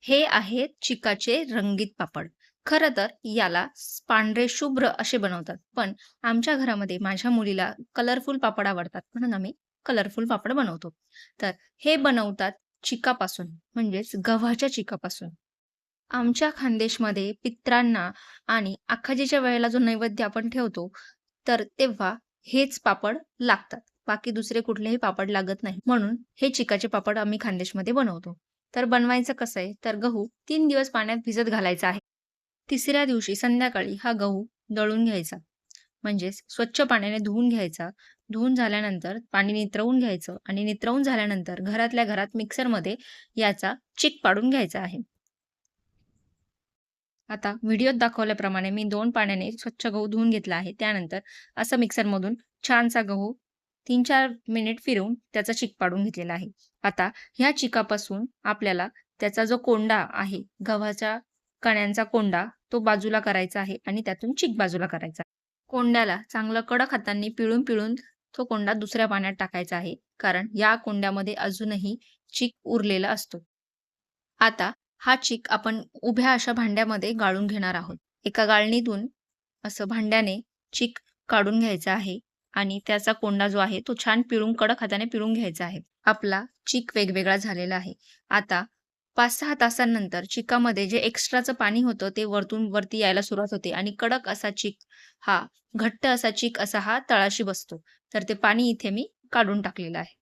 हे आहेत चिकाचे रंगीत पापड. खरं तर याला पांढरे शुभ्र असे बनवतात. पण आमच्या घरामध्ये माझ्या मुलीला कलरफुल पापड आवडतात म्हणून आम्ही कलरफुल पापड बनवतो. तर हे बनवतात चिकापासून म्हणजेच गव्हाच्या चिकापासून. आमच्या खानदेशमध्ये पित्रांना आणि अखाजीच्या वेळेला जो नैवेद्य आपण ठेवतो, तर तेव्हा हेच पापड लागतात. बाकी दुसरे कुठलेही पापड लागत नाही. म्हणून हे चिकाचे पापड आम्ही खानदेशमध्ये बनवतो. तर बनवायचं कसं आहे, तर गहू 3 दिवस पाण्यात भिजत घालायचा आहे. तिसऱ्या दिवशी संध्याकाळी हा गहू दळून घ्यायचा. म्हणजेच स्वच्छ पाण्याने धुवून घ्यायचा. धुवून झाल्यानंतर पाणी नितरवून घ्यायचं आणि नितरवून झाल्यानंतर घरातल्या घरात मिक्सरमध्ये याचा चीक पाडून घ्यायचा आहे. आता व्हिडिओत दाखवल्याप्रमाणे मी 2 पाण्याने स्वच्छ गहू धुवून घेतला आहे. त्यानंतर असं मिक्सरमधून छानसा गहू 3-4 मिनिट फिरवून त्याचा चीक पाडून घेतलेला आहे. आता ह्या चिकापासून आपल्याला त्याचा जो कोंडा आहे, गव्हाच्या कण्यांचा कोंडा, तो बाजूला करायचा आहे आणि त्यातून चीक बाजूला करायचा. कोंड्याला चांगलं कडक हातांनी पिळून तो कोंडा दुसऱ्या पाण्यात टाकायचा आहे. कारण या कोंड्यामध्ये अजूनही चीक उरलेला असतो. आता हा चीक आपण उभ्या अशा भांड्यामध्ये गाळून घेणार आहोत. एका गाळणीतून असं भांड्याने चीक काढून घ्यायचा आहे आणि त्याचा कोंडा जो आहे तो छान कडक हाताने पिळून घ्यायचा आहे. आपला चीक वेगवेगळा झालेला आहे. आता 5-6 तासांनंतर चिकामध्ये जे एक्स्ट्राचं पाणी होतं ते वरती यायला सुरुवात होते आणि कडक असा चीक हा घट्ट असा चीक असा हा तळाशी बसतो. तर ते पाणी इथे मी काढून टाकलेलं आहे.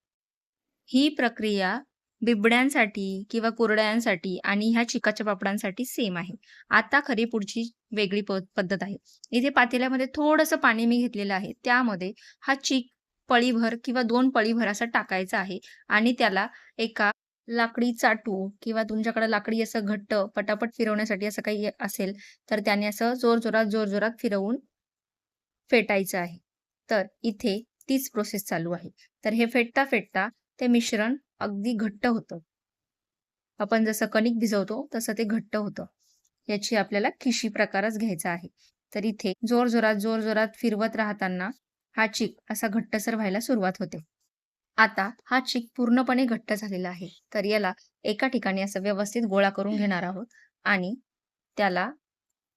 ही प्रक्रिया बिबड्यांसाठी किंवा कुरडयांसाठी आणि ह्या चिकाच्या पापडांसाठी सेम आहे. आता खरी पुढची वेगळी पद्धत आहे. इथे पातेल्यामध्ये थोडंसं पाणी मी घेतलेलं आहे. त्यामध्ये हा चीक पळीभर किंवा 2 पळीभर असा टाकायचा आहे आणि त्याला एका लाकडी चाटू किंवा तुमच्याकडे लाकडी असं घट्ट पटापट फिरवण्यासाठी असं काही असेल, तर त्याने असं जोरजोरात फिरवून फेटायचं आहे. तर इथे तीच प्रोसेस चालू आहे. तर हे फेटता ते मिश्रण अगदी घट्ट होतं. आपण जसं कणिक भिजवतो तसं ते घट्ट होतं. याची आपल्याला खिशी प्रकारच घ्यायचा आहे. तर इथे जोरजोरात फिरवत राहताना हा चीक असा घट्टसर व्हायला सुरुवात होते. आता हा चीक पूर्णपणे घट्ट झालेला आहे. तर याला एका ठिकाणी असं व्यवस्थित गोळा करून घेणार आहोत आणि त्याला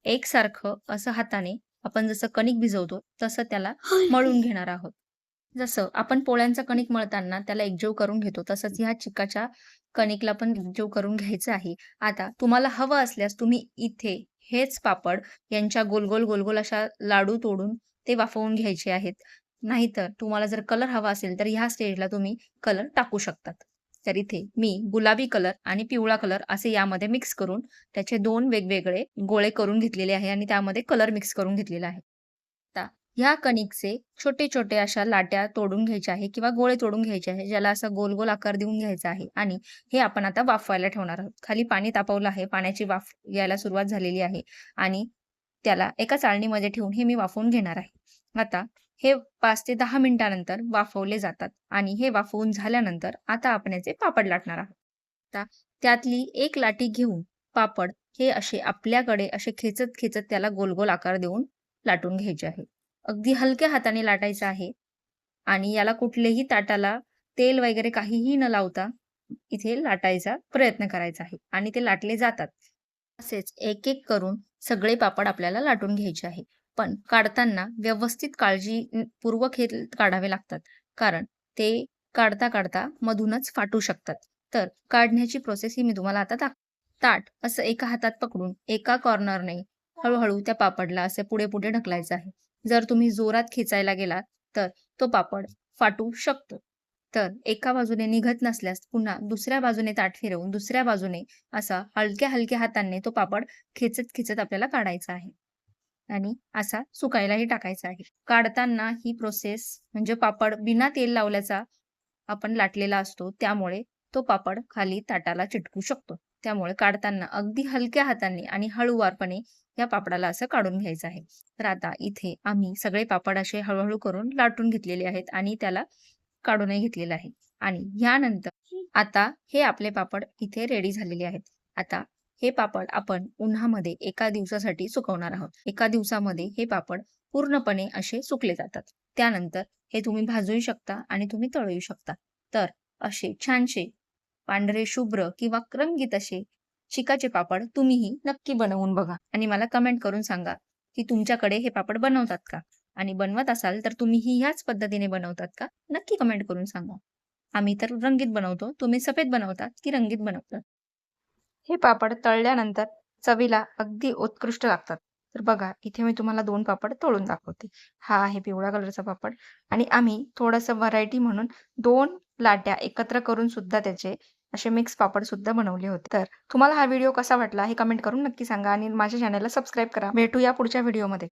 एकसारखं असं हाताने आपण जसं कणिक भिजवतो तसं त्याला मळून घेणार आहोत. जसं आपण पोळ्यांचं कणिक मळताना त्याला एकजीव करून घेतो, तसंच ह्या चिकाच्या कणिकला पण एकजीव करून घ्यायचं आहे. आता तुम्हाला हवं असल्यास तुम्ही इथे हेच पापड यांच्या गोल-गोल अशा लाडू तोडून ते वाफवून घ्यायचे आहेत. नाहीतर तुम्हाला जर कलर हवा असेल, तर ह्या स्टेजला तुम्ही कलर टाकू शकतात. तर इथे मी गुलाबी कलर आणि पिवळा कलर असे यामध्ये मिक्स करून त्याचे 2 वेगवेगळे गोळे करून घेतलेले आहे आणि त्यामध्ये कलर मिक्स करून घेतलेला आहे. आता ह्या कणिकचे छोटे-छोटे अशा लाट्या तोडून घ्यायच्या आहे किंवा गोळे तोडून घ्यायचे आहे. ज्याला असा गोल आकार देऊन घ्यायचा आहे आणि हे आपण आता वाफवायला ठेवणार आहोत. खाली पाणी तापवलं आहे. पाण्याची वाफ यायला सुरुवात झालेली आहे आणि त्याला एका चाळणीमध्ये ठेवून हे मी वाफवून घेणार आहे. आता हे 5 ते 10 मिनिटानंतर वाफवले जातात आणि हे वाफवून झाल्यानंतर आता आपण याचे पापड लाटणार आहोत. आता त्यातली एक लाटी घेऊन पापड हे असे आपल्याकडे असे खेचत त्याला गोल आकार देऊन लाटून घ्यायचे आहे. अगदी हलक्या हाताने लाटायचं आहे आणि याला कुठलेही ताटाला तेल वगैरे काहीही न लावता इथे लाटायचा प्रयत्न करायचा आहे आणि ते लाटले जातात. असेच एक करून सगळे पापड आपल्याला लाटून घ्यायचे आहे. पण काढताना व्यवस्थित पूर्वक हे काढावे लागतात. कारण ते काढता मधूनच फाटू शकतात. तर काढण्याची प्रोसेस ही मी तुम्हाला आता ताट असं एका हातात पकडून एका कॉर्नरने हळू त्या पापडला असे पुढे ढकलायचं आहे. जर तुम्ही जोरात खेचायला गेलात, तर तो पापड फाटू शकतो. तर एका बाजूने निघत नसल्यास पुन्हा दुसऱ्या बाजूने ताट फिरवून दुसऱ्या बाजूने असा हलक्या हातांनी तो पापड खेचत आपल्याला काढायचा आहे आणि असा सुकायलाही टाकायचा आहे. काढताना ही प्रोसेस म्हणजे पापड बिना तेल लावल्याचा आपण लाटलेला असतो. त्यामुळे तो पापड खाली ताटाला चिटकू शकतो. त्यामुळे काढताना अगदी हलक्या हातांनी आणि हळूवारपणे या पापडाला असं काढून घ्यायचं आहे. तर आता इथे आम्ही सगळे पापड असे हळू करून लाटून घेतलेले आहेत आणि त्याला काढूनही घेतलेलं आहे. आणि ह्यानंतर आता हे आपले पापड इथे रेडी झालेले आहेत. आता हे पापड आपण उन्हामध्ये एका दिवसासाठी सुकवणार आहोत. एका दिवसामध्ये हे पापड पूर्णपणे असे सुकले जातात. त्यानंतर हे तुम्ही भाजूही शकता आणि तुम्ही तळूही शकता. तर असे छानसे पांढरे शुभ्र किंवा रंगीत असे चिकाचे पापड तुम्हीही नक्की बनवून बघा आणि मला कमेंट करून सांगा, की तुमच्याकडे हे पापड बनवतात का? आणि बनवत असाल तर तुम्हीही ह्याच पद्धतीने बनवतात का? नक्की कमेंट करून सांगा. आम्ही तर रंगीत बनवतो. तुम्ही सफेद बनवतात की रंगीत बनवतात? हे पापड तळल्यानंतर चवीला अगदी उत्कृष्ट लागतात. तर बघा, इथे मी तुम्हाला 2 पापड तळून दाखवते. हा आहे पिवळ्या कलरचा पापड आणि आम्ही थोडंसं व्हरायटी म्हणून 2 लाट्या एकत्र करून सुद्धा त्याचे असे मिक्स पापड सुद्धा बनवले होते. तर तुम्हाला हा व्हिडिओ कसा वाटला हे कमेंट करून नक्की सांगा आणि माझ्या चॅनलला सबस्क्राईब करा. भेटूया पुढच्या व्हिडिओमध्ये.